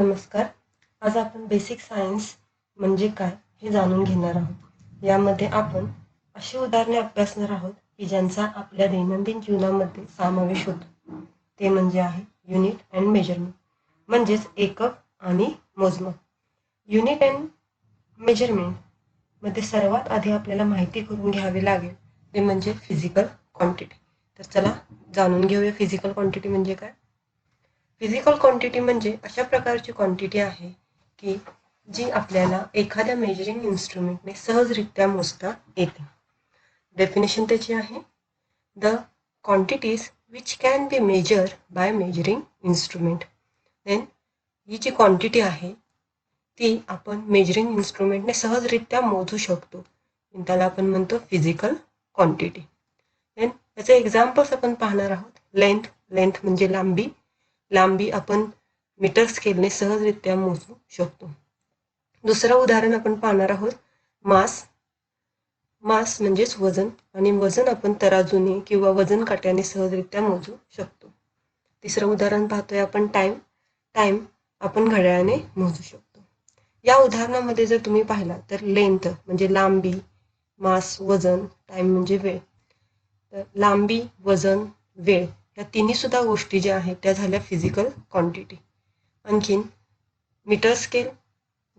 नमस्कार. आज आपण बेसिक सायन्स म्हणजे काय हे जाणून घेणार आहोत. यामध्ये आपण अशी उदाहरणे अभ्यासणार आहोत की ज्यांचा आपल्या दैनंदिन जीवनामध्ये समावेश होतो. ते म्हणजे आहे युनिट अँड मेजरमेंट, म्हणजेच एकक आणि मोजमाप. युनिट अँड मेजरमेंट मध्ये सर्वात आधी आपल्याला माहिती करून घ्यावी लागेल ते म्हणजे फिजिकल क्वांटिटी. तर चला जाणून घेऊया फिजिकल क्वांटिटी म्हणजे काय. फिजिकल क्वांटिटी म्हणजे अशा प्रकारची क्वांटिटी आहे की जी आपल्याला एखाद्या मेजरिंग इन्स्ट्रुमेंटने सहजरित्या मोजता येते. डेफिनेशन त्याची आहे the quantities which can be measure by measuring instrument. Then ही जी क्वांटिटी आहे ती आपण मेजरिंग इन्स्ट्रुमेंटने सहजरित्या मोजू शकतो. त्याला आपण म्हणतो फिजिकल क्वांटिटी. देन याचे एक्झाम्पल्स आपण पाहणार आहोत. लेंथ म्हणजे लांबी आपण मीटर स्केलने सहजरित्या मोजू शकतो. दुसरं उदाहरण आपण पाहणार आहोत मास म्हणजेच वजन, आणि वजन आपण तराजूने किंवा वजन काट्याने सहजरित्या मोजू शकतो. तिसरं उदाहरण पाहतोय आपण टाइम आपण घड्याळाने मोजू शकतो. या उदाहरणामध्ये जर तुम्ही पाहिला तर लेंथ म्हणजे लांबी, मास वजन, टाइम म्हणजे वेळ. तर लांबी, वजन, वेळ या तिन्ही सुद्धा गोष्टी ज्या आहेत त्या झाल्या फिजिकल क्वांटिटी. आणखीन मीटर स्केल,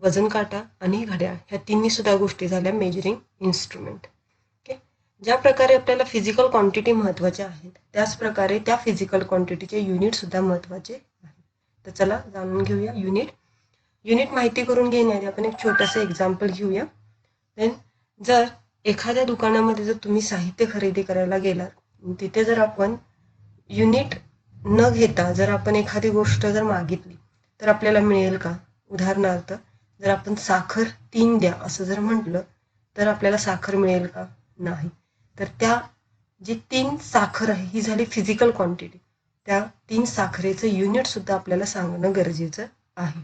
वजन काटा आणि घड्याळ ह्या तिन्ही सुद्धा गोष्टी झाल्या मेजरिंग इन्स्ट्रुमेंट. ओके. ज्या प्रकारे आपल्याला फिजिकल क्वांटिटी महत्त्वाच्या आहेत त्याच प्रकारे त्या फिजिकल क्वांटिटीचे युनिट सुद्धा महत्त्वाचे आहेत. तर चला जाणून घेऊया युनिट माहिती करून घेण्याआधी आपण एक छोटंसं एक्झाम्पल घेऊया. देन जर एखाद्या दुकानामध्ये जर तुम्ही साहित्य खरेदी करायला गेलात, तिथे जर आपण युनिट न घेता जर आपण एखादी गोष्ट जर मागितली तर आपल्याला मिळेल का? उदाहरणार्थ जर आपण साखर 3 द्या असं जर म्हटलं तर आपल्याला साखर मिळेल का? नाही. तर त्या जी 3 साखर आहे ही झाली फिजिकल क्वांटिटी. त्या 3 साखरेचं युनिट सुद्धा आपल्याला सांगणं गरजेचं आहे.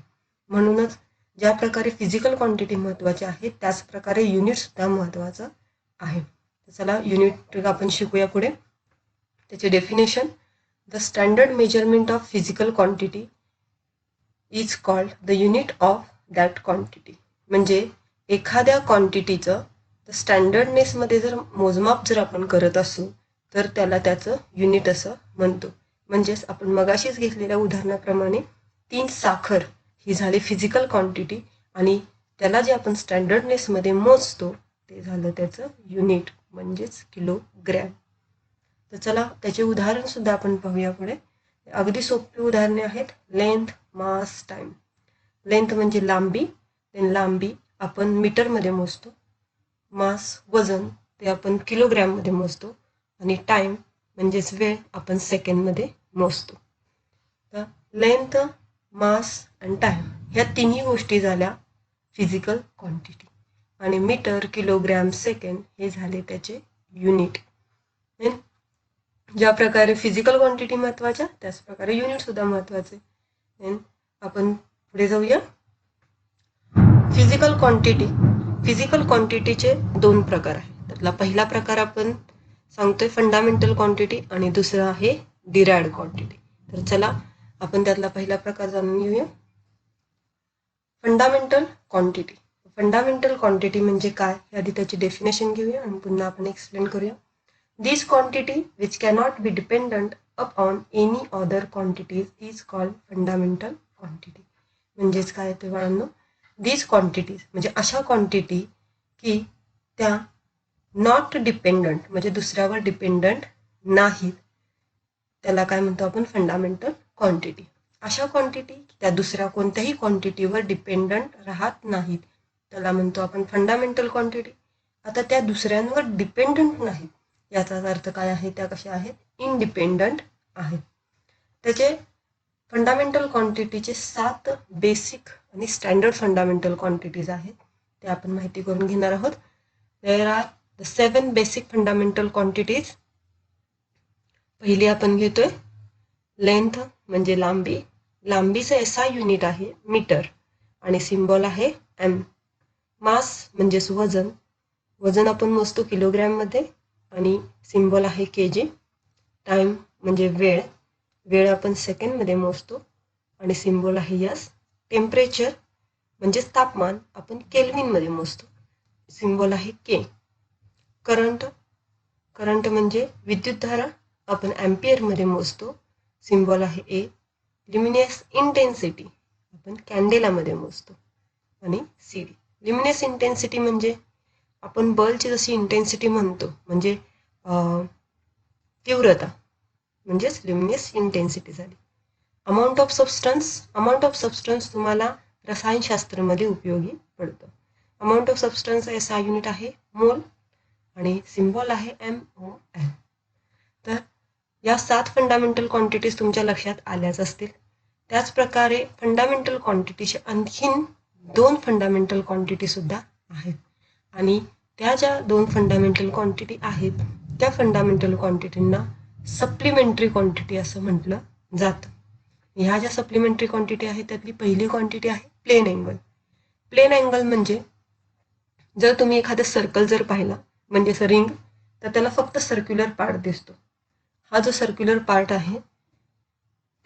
म्हणूनच ज्या प्रकारे फिजिकल क्वांटिटी महत्त्वाची आहे त्याच प्रकारे युनिट सुद्धा महत्त्वाचं आहे. चला युनिट आपण शिकूया पुढे. त्याचे definition the standard measurement of physical quantity is called the unit of that quantity. म्हणजे एखाद्या क्वांटिटीचं स्टँडर्डनेसमध्ये जर मोजमाप जर आपण करत असू तर त्याला त्याचं युनिट असं म्हणतो. म्हणजेच आपण मगाशीच घेतलेल्या उदाहरणाप्रमाणे 3 साखर ही झाली फिजिकल क्वांटिटी आणि त्याला जे आपण स्टँडर्डनेसमध्ये मोजतो ते झालं त्याचं युनिट म्हणजेच किलोग्रॅम. तर चला त्याचे उदाहरण सुद्धा आपण पाहूया पुढे. अगदी सोपी उदाहरणे आहेत. लेंथ, मास, टाइम. लेंथ म्हणजे लांबी आपण मीटरमध्ये मोजतो. मास वजन ते आपण किलोग्रॅममध्ये मोजतो आणि टाइम म्हणजेच वेळ आपण सेकंडमध्ये मोजतो. तर लेंथ, मास आणि टाइम ह्या तिन्ही गोष्टी झाल्या फिजिकल क्वांटिटी आणि मीटर, किलोग्रॅम, सेकंड हे झाले त्याचे युनिट. ज्या प्रकारे फिजिकल क्वांटिटी महत्त्वाच्या त्याच प्रकारे युनिट सुद्धा महत्त्वाचे. आपण पुढे जाऊया. फिजिकल क्वांटिटीचे 2 प्रकार आहेत. त्यातला पहिला प्रकार आपण सांगतोय फंडामेंटल क्वांटिटी आणि दुसरा आहे डिराइव्हड क्वांटिटी. तर चला आपण त्यातला पहिला प्रकार जाणून घेऊया. फंडामेंटल क्वांटिटी म्हणजे काय हे आधी त्याची डेफिनेशन घेऊया आणि पुन्हा आपण एक्सप्लेन करूया. This quantity which cannot be dependent upon any other quantities is called fundamental quantity. म्हणजेच काय ते बाळांनो, these quantities म्हणजे अशा क्वांटिटी की त्या नॉट डिपेंडंट म्हणजे दुसऱ्यावर डिपेंडंट नाहीत त्याला काय म्हणतो आपण फंडामेंटल क्वांटिटी. अशा क्वांटिटी त्या दुसऱ्या कोणत्याही क्वांटिटीवर डिपेंडंट राहत नाहीत त्याला म्हणतो आपण फंडामेंटल क्वांटिटी. आता त्या दुसऱ्यांवर डिपेंडंट नाहीत याचा अर्थ काय आहे, त्या कशा आहेत, इंडिपेंडंट आहेत. त्याचे फंडामेंटल क्वांटिटीचे 7 बेसिक आणि स्टँडर्ड फंडामेंटल क्वांटिटीज आहेत ते आपण माहिती करून घेणार आहोत. There are the 7 basic fundamental quantities. पहिली आपण घेतोय लेंथ म्हणजे लांबीचं एसआय युनिट आहे मीटर आणि सिम्बॉल आहे एम. मास म्हणजेच वजन आपण मोजतो किलोग्रॅममध्ये आणि सिम्बॉल आहे केजी. टाइम म्हणजे वेळ आपण सेकंडमध्ये मोजतो आणि सिम्बॉल आहे यस. टेम्परेचर म्हणजेच तापमान आपण केल्विनमध्ये मोजतो, सिम्बॉल आहे के. करंट, करंट म्हणजे विद्युतधारा आपण ॲम्पियरमध्ये मोजतो, सिम्बॉल आहे ए. ल्युमिनेस इंटेन्सिटी आपण कॅन्डेलामध्ये मोजतो आणि सी डी. ल्युमिनेस इंटेन्सिटी म्हणजे आपण बल्बची जशी इंटेन्सिटी म्हणतो म्हणजे तीव्रता, म्हणजेच ल्युमिनेस इंटेन्सिटी झाली. अमाऊंट ऑफ सबस्टन्स तुम्हाला रसायनशास्त्रामध्ये उपयोगी पडतं. Amount of substance S I unit आहे मोल आणि सिम्बॉल आहे MOL. तर या 7 फंडामेंटल क्वांटिटीज तुमच्या लक्षात आल्याच असतील. त्याचप्रकारे फंडामेंटल क्वांटिटीचे आणखीन 2 फंडामेंटल क्वांटिटी सुद्धा आहेत आणि त्या ज्या 2 फंडामेंटल क्वांटिटी आहेत त्या फंडामेंटल क्वांटिटींना सप्लिमेंटरी क्वांटिटी असं म्हटलं जातं. ह्या ज्या सप्लिमेंटरी क्वांटिटी आहेत त्यातली पहिली क्वांटिटी आहे प्लेन अँगल. प्लेन अँगल म्हणजे जर तुम्ही एखादं सर्कल जर पाहिला म्हणजे असं रिंग, तर त्याला फक्त सर्क्युलर पार्ट दिसतो. हा जो सर्क्युलर पार्ट आहे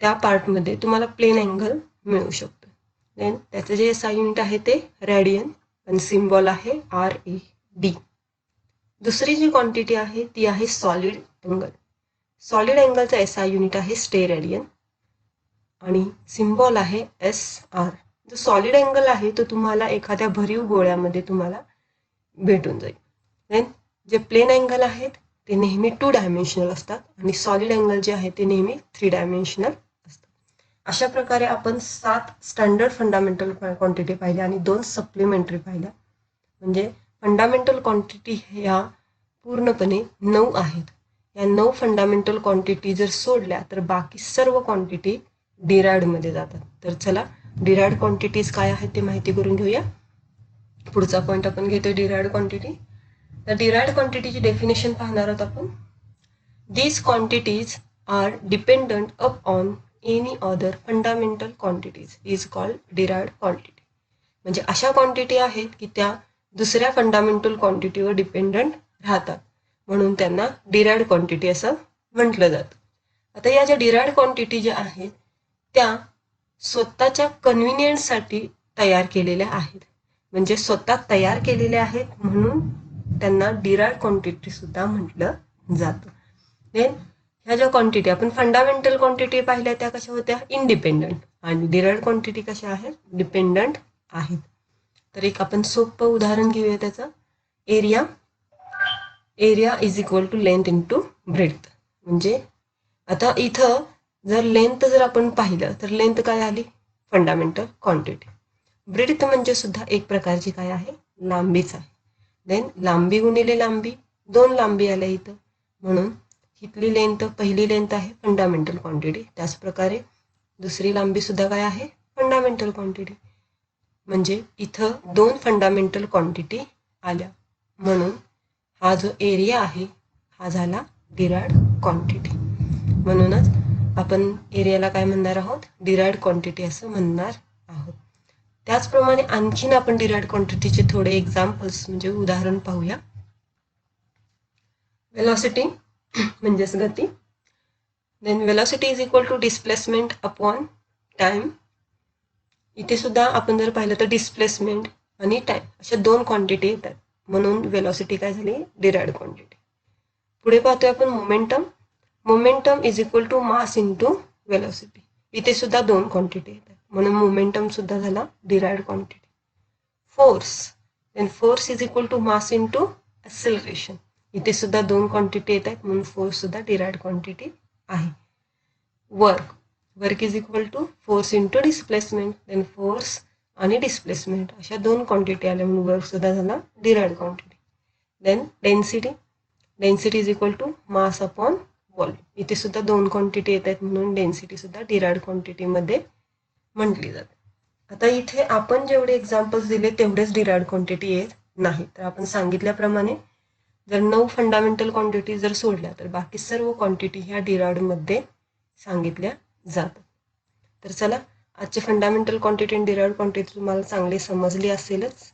त्या पार्टमध्ये तुम्हाला प्लेन अँगल मिळू शकतो. देन त्याचं जे SI युनिट आहे ते रॅडियन आणि सिम्बॉल आहे RAD. दुसरी जी क्वांटिटी आहे ती आहे सॉलिड अँगल. सॉलिड अँगलचा SI युनिट आहे स्टेरेडियन आणि सिम्बॉल आहे SR. जो सॉलिड अँगल आहे तो तुम्हाला एखाद्या भरीव गोळ्यामध्ये तुम्हाला भेटून जाईल. देन जे प्लेन अँगल आहेत ते नेहमी 2 डायमेन्शनल असतात आणि सॉलिड अँगल जे आहे ते नेहमी 3 डायमेन्शनल असतात. अशा प्रकारे आपण 7 स्टँडर्ड फंडामेंटल क्वांटिटी पाहिल्या आणि 2 सप्लिमेंटरी पाहिल्या. म्हणजे फंडामेंटल क्वांटिटी ह्या पूर्णपणे 9 आहेत. या 9 फंडामेंटल क्वांटिटी जर सोडल्या तर बाकी सर्व क्वांटिटी डिराइव्डमध्ये जातात. तर चला डिराइव्ड क्वांटिटीज काय आहेत ते माहिती करून घेऊया. पुढचा पॉईंट आपण घेतोय डिराइव्ड क्वांटिटी. तर डिराइव्ड क्वांटिटीची डेफिनेशन पाहणार आहोत आपण. These quantities are dependent upon any other fundamental quantities is called derived quantity. म्हणजे अशा क्वांटिटी आहेत की त्या दुसऱ्या फंडामेंटल क्वांटिटीवर डिपेंडंट राहतात म्हणून त्यांना डिराइव्ड क्वांटिटी असं म्हटलं जातं. आता या ज्या डिराइव्ड क्वांटिटी ज्या आहेत त्या स्वतःच्या कन्व्हिनियन्ससाठी तयार केलेल्या आहेत. म्हणजे स्वतः तयार केलेल्या आहेत म्हणून त्यांना डिराइव्ड क्वांटिटी सुद्धा म्हटलं जातं. देन ह्या ज्या क्वांटिटी आपण फंडामेंटल क्वांटिटी पाहिल्या त्या कशा होत्या इंडिपेंडंट आणि डिराइव्ड क्वांटिटी कशा आहेत डिपेंडंट आहेत. तर एक आपण सोपं उदाहरण घेऊया त्याचं. Area is equal to length into breadth. म्हणजे आता इथं जर लेंथ जर आपण पाहिलं तर लेंथ काय आली फंडामेंटल क्वांटिटी. ब्रेड्थ म्हणजे सुद्धा एक प्रकारची काय आहे लांबीच आहे. देन लांबी गुणिले लांबी 2 लांबी आल्या इथं म्हणून इथली लेंथ पहिली लेंथ आहे फंडामेंटल क्वांटिटी. त्याचप्रकारे दुसरी लांबी सुद्धा काय आहे फंडामेंटल क्वांटिटी. म्हणजे इथं 2 फंडामेंटल क्वांटिटी आल्या म्हणून हा जो एरिया आहे हा झाला डिराइव्ड क्वांटिटी. म्हणूनच आपण एरियाला काय म्हणणार आहोत डिराइव्ड क्वांटिटी असं म्हणणार आहोत. त्याचप्रमाणे आणखीन आपण डिराइव्ड क्वांटिटीचे थोडे एक्झाम्पल्स म्हणजे उदाहरण पाहूया. वेलॉसिटी म्हणजेच गती. Then velocity is equal to displacement upon time. इथे सुद्धा आपण जर पाहिलं तर डिस्प्लेसमेंट आणि टाइम अशा 2 क्वांटिटी येतात म्हणून वेलॉसिटी काय झाली डिराइव्ड क्वांटिटी. पुढे पाहतोय आपण momentum. Momentum is equal to mass into velocity. इथे सुद्धा 2 क्वांटिटी येतात म्हणून मोमेंटम सुद्धा झाला derived quantity. Force. Then force is equal to mass into acceleration. इथे सुद्धा 2 क्वांटिटी येत आहेत म्हणून फोर्स सुद्धा डिराइव्ड क्वांटिटी आहे. Work is equal to force into displacement. Then force आणि डिस्प्लेसमेंट अशा 2 क्वांटिटी आल्या म्हणून वर्क सुद्धा झाला derived quantity. Then density is equal to mass upon volume. इथे सुद्धा 2 क्वांटिटी येत आहेत म्हणून डेन्सिटी सुद्धा डिराइव्ड क्वांटिटीमध्ये म्हटली जाते. आता इथे आपण जेवढे एक्झाम्पल्स दिले तेवढेच डिराइव्ड क्वांटिटी येत नाही. तर आपण सांगितल्याप्रमाणे जर 9 फंडामेंटल क्वांटिटी जर सोडल्या तर बाकी सर्व क्वांटिटी ह्या डिराइव्डमध्ये सांगितल्या जातात. तर चला आजचे फंडामेंटल क्वांटिटी आणि डिराइव्ड क्वांटिटी तुम्हाला चांगली समजली असेलच.